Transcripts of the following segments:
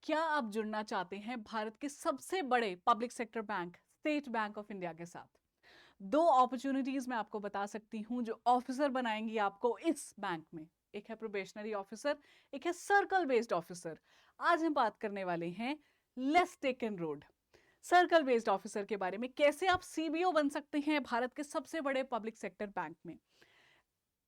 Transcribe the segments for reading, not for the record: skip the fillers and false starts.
क्या आप जुड़ना चाहते हैं भारत के सबसे बड़े public sector bank state bank of India के साथ? दो अपॉर्चुनिटीज मैं आपको बता सकती हूं जो ऑफिसर बनाएंगी आपको इस बैंक में। एक है प्रोबेशनरी ऑफिसर, एक है सर्कल बेस्ड ऑफिसर। आज हम बात करने वाले हैं let's take an road circle based officer के बारे में। कैसे आप सीबीओ बन सकते हैं भारत के सबसे बड़े पब्लिक सेक्टर बैंक में।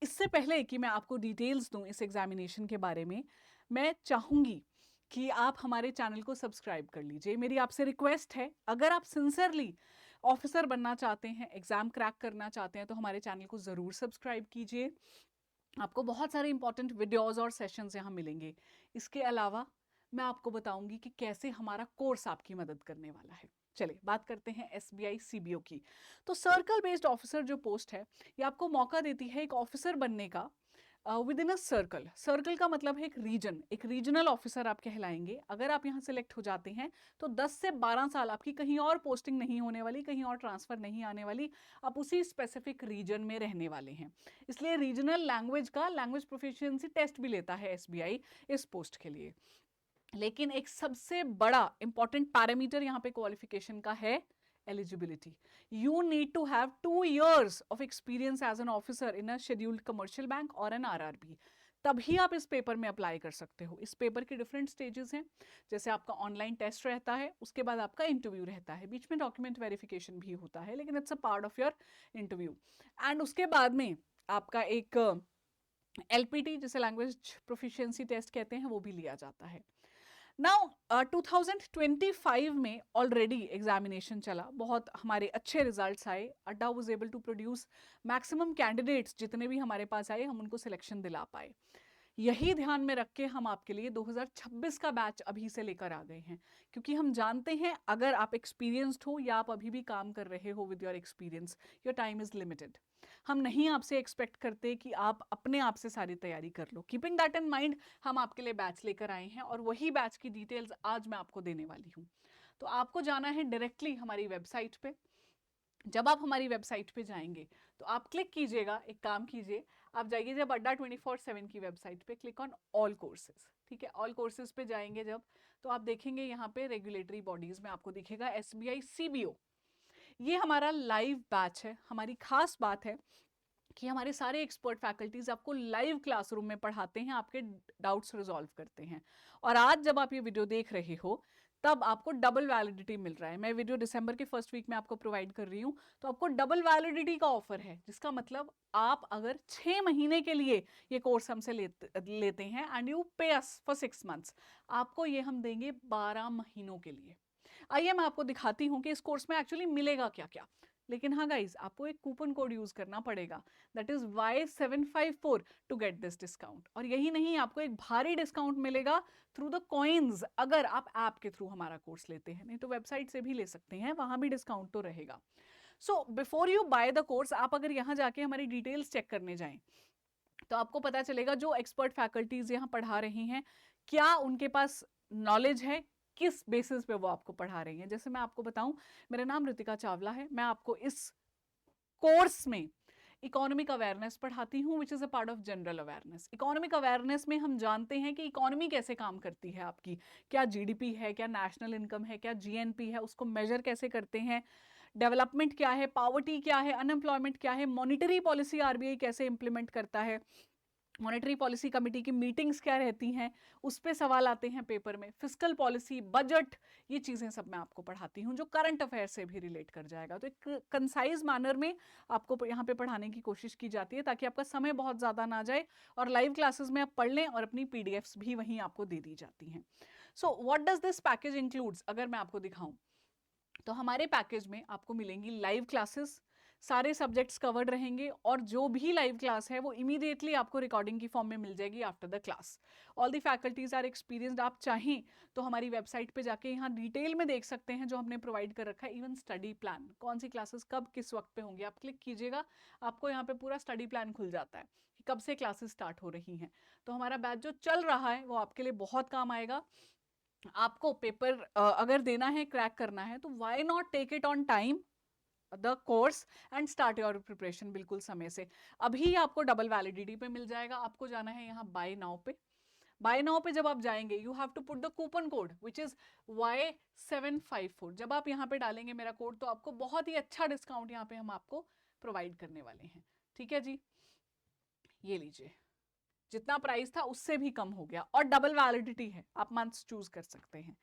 इससे पहले कि मैं आपको डिटेल्स दूं इस एग्जामिनेशन के बारे में, मैं चाहूंगी कि आप हमारे चैनल को सब्सक्राइब कर लीजिए। मेरी आपसे रिक्वेस्ट है, अगर आप सिंसियरली ऑफिसर बनना चाहते हैं, एग्जाम क्रैक करना चाहते हैं, तो हमारे चैनल को ज़रूर सब्सक्राइब कीजिए। आपको बहुत सारे इंपॉर्टेंट वीडियोस और सेशंस यहाँ मिलेंगे। इसके अलावा मैं आपको बताऊंगी कि कैसे हमारा कोर्स आपकी मदद करने वाला है। चलिए बात करते हैं एसबीआई सीबीओ की। तो सर्कल बेस्ड ऑफिसर जो पोस्ट है, ये आपको मौका देती है एक ऑफिसर बनने का with in a circle. Circle का मतलब है एक रीजन, एक रीजनल ऑफिसर आप कहलाएंगे। अगर आप यहाँ सेलेक्ट हो जाते हैं तो 10 से 12 साल आपकी कहीं और पोस्टिंग नहीं होने वाली, कहीं और ट्रांसफर नहीं आने वाली। आप उसी स्पेसिफिक रीजन में रहने वाले हैं। इसलिए रीजनल लैंग्वेज का लैंग्वेज प्रोफिशिएंसी टेस्ट भी लेता है एसबीआई इस पोस्ट के लिए। लेकिन एक सबसे बड़ा इंपॉर्टेंट पैरामीटर यहां पे क्वालिफिकेशन का है eligibility. You need to have 2 years of experience as an officer in a scheduled commercial bank और एन आरआरबी। तभी आप इस पेपर में अप्लाई कर सकते हो। इस पेपर के डिफरेंट स्टेजेस हैं। जैसे आपका ऑनलाइन टेस्ट रहता है, उसके बाद आपका इंटरव्यू रहता है, बीच में डॉक्यूमेंट वेरिफिकेशन भी होता है, लेकिन it's a part of your interview. And उसके बाद में आपका एक एलपीटी, जिसे लैंग्वेज प्रोफिशिएंसी टेस्ट कहते हैं, वो भी लिया जाता है। नाउ 2025 में ऑलरेडी एग्जामिनेशन चला, बहुत हमारे अच्छे रिजल्ट्स आए। Adda was able to produce maximum candidates, जितने भी हमारे पास आए हम उनको सिलेक्शन दिला पाए। यही ध्यान में रख के हम आपके लिए 2026 का बैच अभी से लेकर आ गए हैं, क्योंकि हम जानते हैं अगर आप एक्सपीरियंस्ड हो या आप अभी भी काम कर रहे हो with your experience, your time is limited. हम नहीं आपसे एक्सपेक्ट करते कि आप अपने आप से सारी तैयारी कर लो। कीपिंग दैट इन माइंड, हम आपके लिए बैच लेकर आए हैं और वही बैच की डिटेल्स आज मैं आपको देने वाली हूँ। तो आपको जाना है डायरेक्टली हमारी वेबसाइट पे। जब आप हमारी वेबसाइट पे जाएंगे तो आप क्लिक कीजिएगा, एक काम कीजिए, आप जाइए जब अड्डा 24/7 की वेबसाइट पे, क्लिक ऑन ऑल कोर्सेज। ठीक है, ऑल कोर्सेज पे जाएंगे जब, तो आप देखेंगे यहाँ पे रेगुलेटरी बॉडीज में आपको दिखेगा एसबीआई सीबीओ। ये हमारा लाइव बैच है। हमारी खास बात है कि हमारे सारे एक्सपर्ट फैकल्टीज आपको लाइव क्लासरूम में पढ़ाते हैं, आपके डाउट्स रिजॉल्व करते हैं। और आज जब आप ये वीडियो देख रहे हो तब आपको डबल वैलिडिटी मिल रहा है। मैं वीडियो दिसंबर के फर्स्ट वीक में आपको प्रोवाइड कर रही हूं, तो आपको डबल वैलिडिटी का ऑफर है, जिसका मतलब आप अगर 6 महीने के लिए ये कोर्स हमसे लेते हैं एंड यू पे अस फॉर 6 months, आपको ये हम देंगे 12 महीनों के लिए। आइए मैं आपको दिखाती हूं कि इस कोर्स में एक्चुअली मिलेगा क्या क्या। लेकिन हाँ गाइज, आपको एक कूपन कोड यूज करना पड़ेगा, that is Y754 to get this discount. और यही नहीं, आपको एक भारी डिस्काउंट मिलेगा थ्रू द कॉइन्स, अगर आप ऐप के थ्रू हमारा कोर्स लेते हैं। नहीं तो वेबसाइट से भी ले सकते हैं, वहां भी डिस्काउंट तो रहेगा। So before you by the course, आप अगर यहां जाके हमारी डिटेल्स चेक करने जाएं तो आपको पता चलेगा जो एक्सपर्ट फैकल्टीज यहाँ पढ़ा रही हैं, क्या उनके पास नॉलेज है, किस बेसिस पे वो आपको पढ़ा रही हैं। जैसे मैं आपको बताऊं, मेरा नाम रितिका चावला है। मैं आपको इस कोर्स में इकोनॉमिक अवेयरनेस पढ़ाती हूँ, which is a part of general awareness. Economic awareness में हम जानते हैं कि इकोनॉमी कैसे काम करती है आपकी, क्या जीडीपी है, क्या नेशनल इनकम है, क्या जीएनपी है, उसको मेजर कैसे करते हैं, डेवलपमेंट क्या है, पॉवर्टी क्या है, अनएम्प्लॉयमेंट क्या है, मॉनिटरी पॉलिसी आरबीआई कैसे इंप्लीमेंट करता है, मॉनेटरी पॉलिसी कमेटी की मीटिंग्स क्या रहती हैं, उस पर सवाल आते हैं पेपर में, फिस्कल पॉलिसी, बजट, ये चीज़ें सब मैं आपको पढ़ाती हूँ, जो करंट अफेयर से भी रिलेट कर जाएगा। तो एक कंसाइज मैनर में आपको यहाँ पे पढ़ाने की कोशिश की जाती है, ताकि आपका समय बहुत ज़्यादा ना जाए और लाइव क्लासेस में आप पढ़ लें, और अपनी पीडीएफ्स भी वहीं आपको दे दी जाती हैं। So what does this package includes, अगर मैं आपको दिखाऊं तो हमारे पैकेज में आपको मिलेंगी लाइव क्लासेस, सारे सब्जेक्ट्स कवर्ड रहेंगे, और जो भी लाइव क्लास है वो इमीडिएटली आपको रिकॉर्डिंग की फॉर्म में मिल जाएगी after the class. All the faculties are experienced. आप चाहें तो हमारी वेबसाइट पे जाके यहाँ डिटेल में देख सकते हैं जो हमने प्रोवाइड कर रखा है। इवन स्टडी प्लान, कौन सी क्लासेस कब किस वक्त पे होंगी, आप क्लिक कीजिएगा, आपको यहाँ पे पूरा स्टडी प्लान खुल जाता है कि कब से क्लासेस स्टार्ट हो रही हैं। तो हमारा बैच जो चल रहा है वो आपके लिए बहुत काम आएगा। आपको पेपर अगर देना है, क्रैक करना है, तो why not take it on time the course and start your preparation बिल्कुल समय से। अभी आपको डबल वैलिडिटी पे मिल जाएगा। आपको जाना है यहाँ buy now pay. Buy now pay जब आप जाएंगे you have to put the coupon code which is Y754। जब आप यहाँ पे डालेंगे मेरा कोड तो आपको बहुत ही अच्छा डिस्काउंट यहाँ पे हम आपको प्रोवाइड करने वाले हैं। ठीक है जी, ये लीजिए, जितना प्राइस था उससे भी कम हो गया और डबल वैलिडिटी है, आप मंथ्स चूज कर सकते हैं।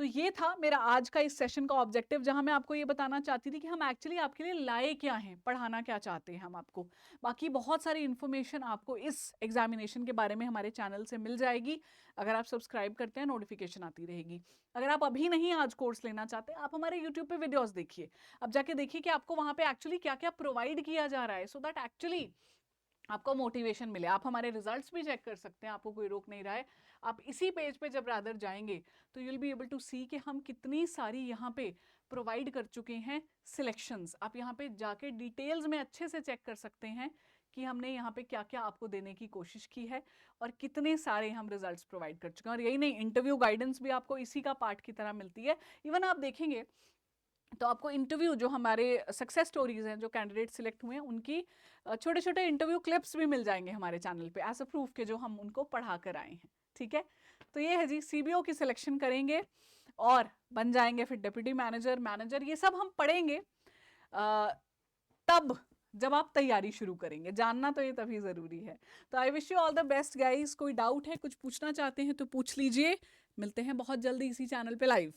तो ये था मेरा आज का इस सेशन का ऑब्जेक्टिव, जहां मैं आपको ये बताना चाहती थी कि हम एक्चुअली आपके लिए लाए क्या हैं, पढ़ाना क्या चाहते हैं हम आपको। बाकी बहुत सारी इंफॉर्मेशन आपको इस एग्जामिनेशन के बारे में हमारे चैनल से मिल जाएगी। अगर आप सब्सक्राइब करते हैं नोटिफिकेशन आती रहेगी। अगर आप अभी नहीं आज कोर्स लेना चाहते, आप हमारे यूट्यूब पे वीडियोस देखिए, अब जाके देखिए कि आपको वहां पे एक्चुअली क्या क्या प्रोवाइड किया जा रहा है, सो दैट एक्चुअली आपको मोटिवेशन मिले। आप हमारे रिजल्ट्स भी चेक कर सकते हैं, आपको कोई रोक नहीं रहा है। आप इसी पेज पे जब रादर जाएंगे तो you will be able to see कि हम कितनी सारी यहाँ पे प्रोवाइड कर चुके हैं सिलेक्शंस। आप यहाँ पे जाके डिटेल्स में अच्छे से चेक कर सकते हैं कि हमने यहाँ पे क्या क्या आपको देने की कोशिश की है और कितने सारे हम रिजल्ट्स प्रोवाइड कर चुके हैं। और यही नहीं, इंटरव्यू गाइडेंस भी आपको इसी का पार्ट की तरह मिलती है। इवन आप देखेंगे तो आपको इंटरव्यू, जो हमारे सक्सेस स्टोरीज हैं, जो कैंडिडेट सिलेक्ट हुए हैं, उनकी छोटे छोटे इंटरव्यू क्लिप्स भी मिल जाएंगे हमारे चैनल पे एज अ प्रूफ के जो हम उनको पढ़ा कर आए हैं। ठीक है, तो ये है जी, सीबीओ की सिलेक्शन करेंगे और बन जाएंगे फिर डिप्यूटी मैनेजर, ये सब हम पढ़ेंगे तब जब आप तैयारी शुरू करेंगे। जानना तो ये तभी जरूरी है। तो I wish you all the best guys. कोई डाउट है, कुछ पूछना चाहते हैं तो पूछ लीजिए। मिलते हैं बहुत जल्दी इसी चैनल पे लाइव।